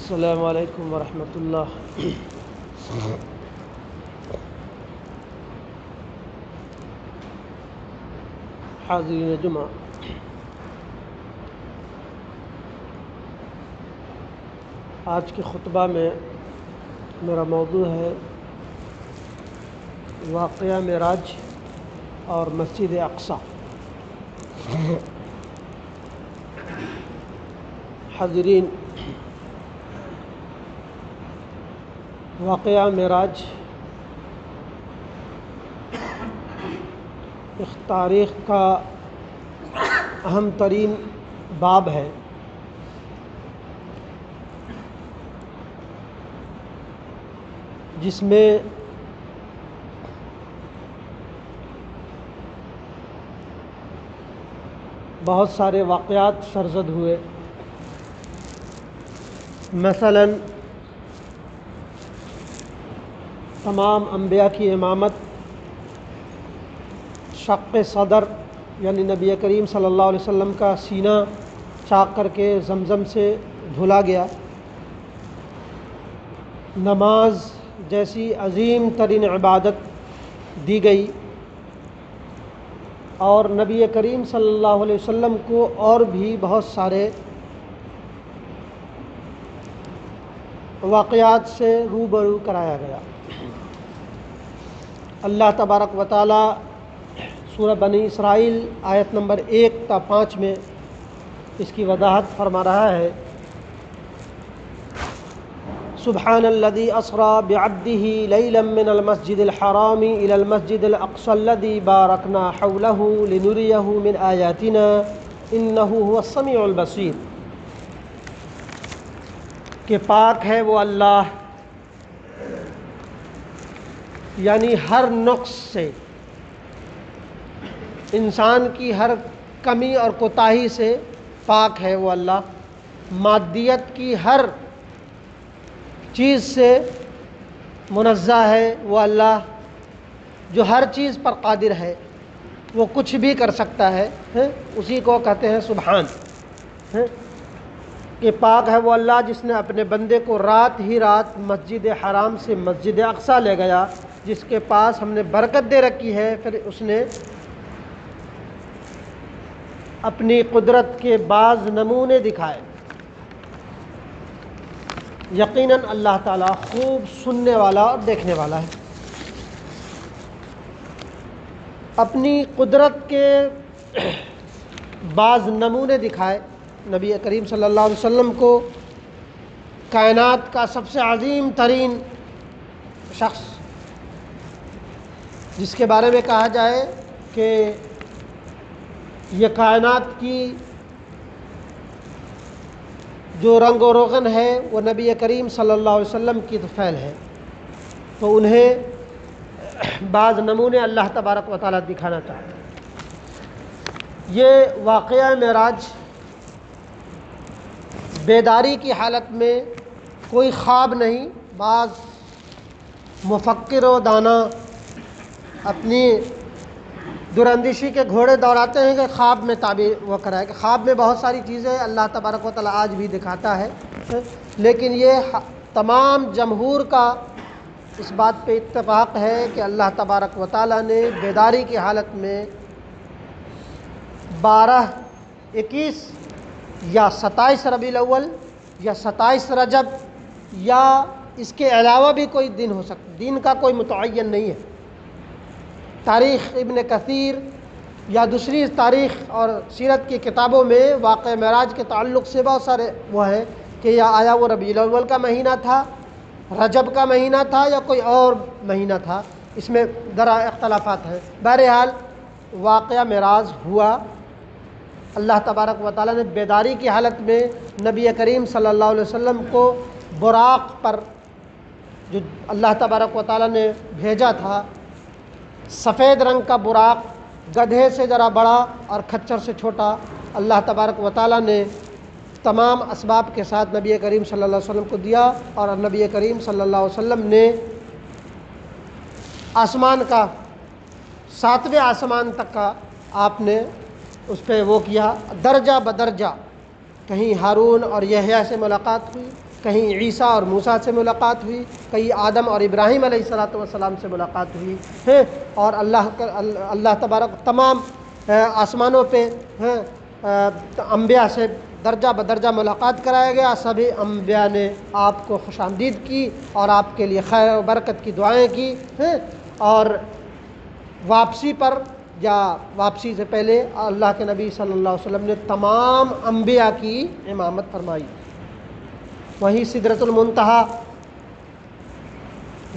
السلام علیکم ورحمۃ اللہ۔ حاضرین جمعہ، آج کے خطبہ میں میرا موضوع ہے واقعہ معراج اور مسجد اقصی۔ حاضرین، واقعہ معراج ایک تاریخ کا اہم ترین باب ہے۔ جس میں بہت سارے واقعات سرزد ہوئے۔ مثلا تمام انبیاء کی امامت، شق صدر یعنی نبی کریم صلی اللہ علیہ وسلم کا سینہ چاک کر کے زمزم سے دھلا گیا۔ نماز جیسی عظیم ترین عبادت دی گئی، اور نبی کریم صلی اللہ علیہ وسلم کو اور بھی بہت سارے واقعات سے روبرو کرایا گیا۔ اللہ تبارک و تعالی سورہ بنی اسرائیل آیت نمبر 1 تا 5 میں اس کی وضاحت فرما رہا ہے۔ سبحان الذي اسرى بعبده ليلا من المسجد الحرام الى المسجد الاقصى الذي باركنا حوله لنريه من آياتنا انه هو السميع البصير، کہ پاک ہے وہ اللہ، یعنی ہر نقص سے، انسان کی ہر کمی اور کوتاہی سے پاک ہے وہ اللہ، مادیت کی ہر چیز سے منزہ ہے وہ اللہ، جو ہر چیز پر قادر ہے، وہ کچھ بھی کر سکتا ہے، اسی کو کہتے ہیں سبحان۔ کہ پاک ہے وہ اللہ جس نے اپنے بندے کو رات ہی رات مسجد حرام سے مسجد اقصی لے گیا، جس کے پاس ہم نے برکت دے رکھی ہے۔ پھر اس نے اپنی قدرت کے بعض نمونے دکھائے۔ یقیناً اللہ تعالیٰ خوب سننے والا اور دیکھنے والا ہے۔ اپنی قدرت کے بعض نمونے دکھائے۔ نبی کریم صلی اللہ علیہ وسلم کو کائنات کا سب سے عظیم ترین شخص، جس کے بارے میں کہا جائے کہ یہ کائنات کی جو رنگ و روغن ہے وہ نبی کریم صلی اللہ علیہ وسلم کی طفیل ہے، تو انہیں بعض نمونے اللہ تبارک و تعالیٰ دکھانا چاہتے ہیں۔ یہ واقعہ معراج بیداری کی حالت میں کوئی خواب نہیں۔ بعض مفکر و دانا اپنی دراندیشی کے گھوڑے دوڑاتے ہیں کہ خواب میں تعبیر وہ کرائے، کہ خواب میں بہت ساری چیزیں اللہ تبارک و تعالیٰ آج بھی دکھاتا ہے، لیکن یہ تمام جمہور کا اس بات پہ اتفاق ہے کہ اللہ تبارک و تعالیٰ نے بیداری کی حالت میں 12، 21 یا 27 ربیع الاول یا 27 رجب یا اس کے علاوہ بھی کوئی دن ہو سکتا، دن کا کوئی متعین نہیں ہے۔ تاریخ ابن کثیر یا دوسری تاریخ اور سیرت کی کتابوں میں واقعہ معراج کے تعلق سے بہت سارے وہ ہیں کہ یا آیا وہ ربیع الاول کا مہینہ تھا، رجب کا مہینہ تھا، یا کوئی اور مہینہ تھا، اس میں ذرا اختلافات ہیں۔ بہرحال واقعہ معراج ہوا۔ اللہ تبارک و تعالیٰ نے بیداری کی حالت میں نبی کریم صلی اللہ علیہ وسلم کو براق پر، جو اللہ تبارک و تعالیٰ نے بھیجا تھا، سفید رنگ کا براق، گدھے سے ذرا بڑا اور کھچر سے چھوٹا، اللہ تبارک و تعالیٰ نے تمام اسباب کے ساتھ نبی کریم صلی اللہ علیہ وسلم کو دیا، اور نبی کریم صلی اللہ علیہ وسلم نے آسمان کا 7ویں آسمان تک کا آپ نے اس پہ وہ کیا، درجہ بدرجہ، کہیں ہارون اور یحییٰ سے ملاقات ہوئی، کہیں عیسیٰ اور موسیٰ سے ملاقات ہوئی، کہیں آدم اور ابراہیم علیہ السلام سے ملاقات ہوئی ہے، اور اللہ تبارک تمام آسمانوں پہ انبیاء سے درجہ بدرجہ ملاقات کرایا گیا. سبھی انبیاء نے آپ کو خوش آمدید کی اور آپ کے لیے خیر و برکت کی دعائیں کی ہیں، اور واپسی پر یا واپسی سے پہلے اللہ کے نبی صلی اللہ علیہ وسلم نے تمام انبیاء کی امامت فرمائی. وہیں سدرۃ المنتہا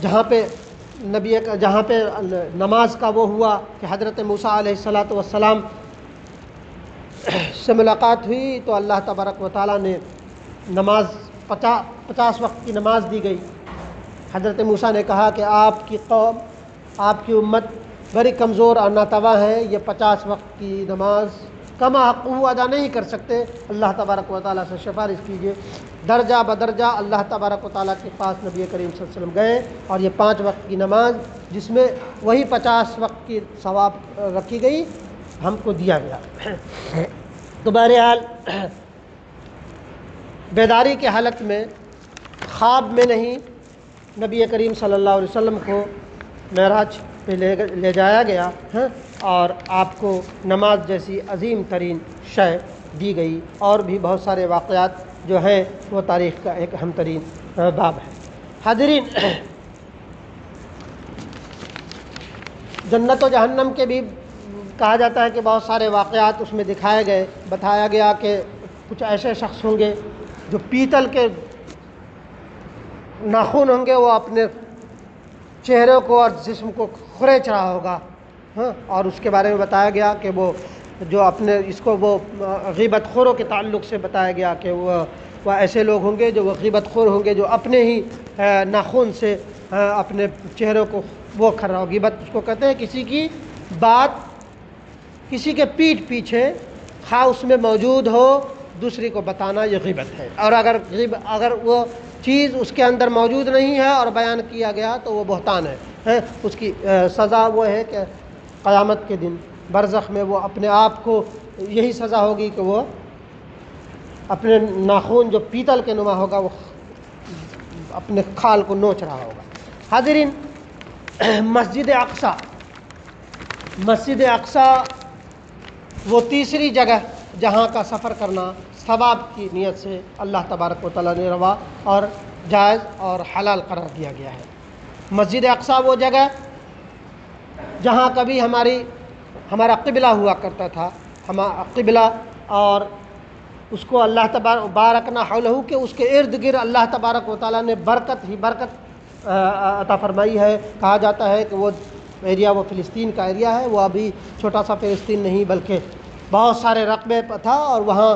جہاں پہ نماز کا وہ ہوا کہ حضرت موسیٰ علیہ السلام سے ملاقات ہوئی، تو اللہ تبارک و تعالیٰ نے نماز 50 وقت کی نماز دی گئی. حضرت موسیٰ نے کہا کہ آپ کی قوم، آپ کی امت بڑی کمزور اور ناتواں ہے، یہ 50 وقت کی نماز کما حقہ ادا نہیں کر سکتے. اللہ تبارک و تعالیٰ سے سفارش کیجیے. درجہ بدرجہ اللہ تبارک و تعالیٰ کے پاس نبی کریم صلی اللہ علیہ وسلم گئے، اور یہ 5 وقت کی نماز جس میں وہی 50 وقت کی ثواب رکھی گئی ہم کو دیا گیا. تو بہرحال بیداری کی حالت میں، خواب میں نہیں، نبی کریم صلی اللہ علیہ وسلم کو معراج پہ لے جایا گیا ہے، اور آپ کو نماز جیسی عظیم ترین شے دی گئی. اور بھی بہت سارے واقعات جو ہیں وہ تاریخ کا ایک اہم ترین باب ہے. حاضرین، جنت و جہنم کے بھی کہا جاتا ہے کہ بہت سارے واقعات اس میں دکھائے گئے. بتایا گیا کہ کچھ ایسے شخص ہوں گے جو پیتل کے ناخن ہوں گے، وہ اپنے چہرے کو اور جسم کو کھریچ رہا ہوگا، اور اس کے بارے میں بتایا گیا کہ وہ جو اپنے اس کو وہ غیبت خوروں کے تعلق سے بتایا گیا کہ وہ ایسے لوگ ہوں گے جو وہ غیبت خور ہوں گے، جو اپنے ہی ناخن سے اپنے چہروں کو وہ کر رہا ہو. غیبت اس کو کہتے ہیں کسی کی بات کسی کے پیٹھ پیچھے خواہ اس میں موجود ہو دوسری کو بتانا، یہ غیبت ہے. اور اگر وہ چیز اس کے اندر موجود نہیں ہے اور بیان کیا گیا تو وہ بہتان ہے. اس کی سزا وہ ہے کہ قیامت کے دن برزخ میں وہ اپنے آپ کو یہی سزا ہوگی کہ وہ اپنے ناخن جو پیتل کے نما ہوگا وہ اپنے کھال کو نوچ رہا ہوگا. حاضرین، مسجد اقصی وہ تیسری جگہ جہاں کا سفر کرنا ثواب کی نیت سے اللہ تبارک و تعالیٰ نے روا اور جائز اور حلال قرار دیا گیا ہے. مسجد اقصی وہ جگہ جہاں کبھی ہمارا قبلہ ہوا کرتا تھا، ہمارا قبلہ، اور اس کو اللہ تبارک بارکنا حولہ کہ اس کے ارد گرد اللہ تبارک و تعالیٰ نے برکت عطا فرمائی ہے. کہا جاتا ہے کہ وہ ایریا وہ فلسطین کا ایریا ہے. وہ ابھی چھوٹا سا فلسطین نہیں بلکہ بہت سارے رقبے پر تھا، اور وہاں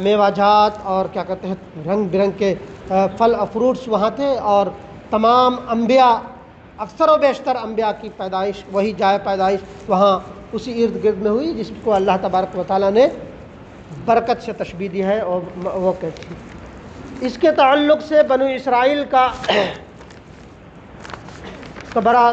میوہ جات اور کیا کہتے ہیں رنگ برنگ کے پھل اور فروٹس وہاں تھے، اور تمام انبیاء، اکثر و بیشتر انبیاء کی پیدائش، وہی جائے پیدائش وہاں اسی ارد گرد میں ہوئی، جس کو اللہ تبارک و تعالیٰ نے برکت سے تشبیہ دی ہے. اور وہ کہتے ہیں اس کے تعلق سے بنو اسرائیل کا بڑا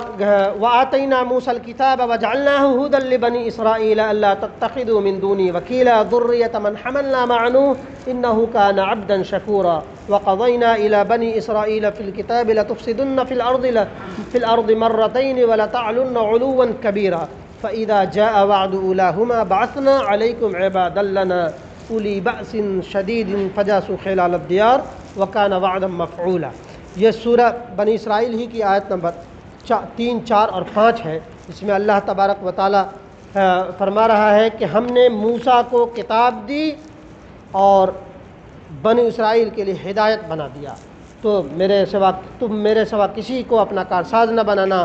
وَآتَيْنَا مُوسَى الْكِتَابَ وَجَعَلْنَاهُ هُدًى لِبَنِي إِسْرَائِيلَ أَلَّا تَتَّخِذُوا مِن دُونِي وَكِيلًا ذُرِّيَّةَ مَنْ حَمَلْنَا مَعَ نُوحٍ إِنَّهُ كَانَ عَبْدًا شَكُورًا وَقَضَيْنَا إِلَى بَنِي إِسْرَائِيلَ فِي الْكِتَابِ لَتُفْسِدُنَّ فِي الْأَرْضِ مَرَّتَيْنِ وَلَتَعْلُنَّ عُلُوًّا كَبِيرًا فَإِذَا جَاءَ وَعْدُ أُولَاهُمَا بَعَثْنَا عَلَيْكُمْ عِبَادًا لَنَا أُولِي بَأْسٍ شَدِيدٍ فَجَاسُوا خِلَالَ الدِّيَارِ وَكَانَ وَعْدًا مَفْعُولًا. یہ سورہ بنی اسرائیل ہی کی آیت نمبر 3، 4 اور 5 ہے. اس میں اللہ تبارک و تعالیٰ فرما رہا ہے کہ ہم نے موسیٰ کو کتاب دی اور بنی اسرائیل کے لیے ہدایت بنا دیا، تو تم میرے سوا کسی کو اپنا کارساز نہ بنانا.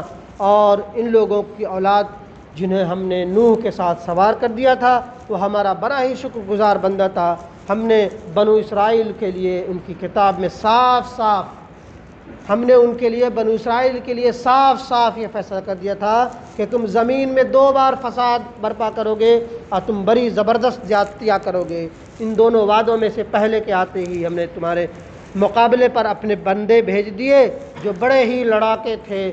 اور ان لوگوں کی اولاد جنہیں ہم نے نوح کے ساتھ سوار کر دیا تھا وہ ہمارا بڑا ہی شکر گزار بندہ تھا. ہم نے بنو اسرائیل کے لیے ان کی کتاب میں بنو اسرائیل کے لیے صاف صاف یہ فیصلہ کر دیا تھا کہ تم زمین میں 2 بار فساد برپا کرو گے اور تم بڑی زبردست زیادتیاں کرو گے. ان دونوں وعدوں میں سے پہلے کے آتے ہی ہم نے تمہارے مقابلے پر اپنے بندے بھیج دیے جو بڑے ہی لڑاکے تھے،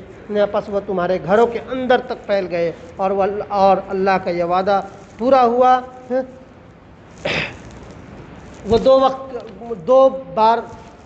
پس وہ تمہارے گھروں کے اندر تک پھیل گئے، اور اللہ کا یہ وعدہ پورا ہوا. وہ 2 بار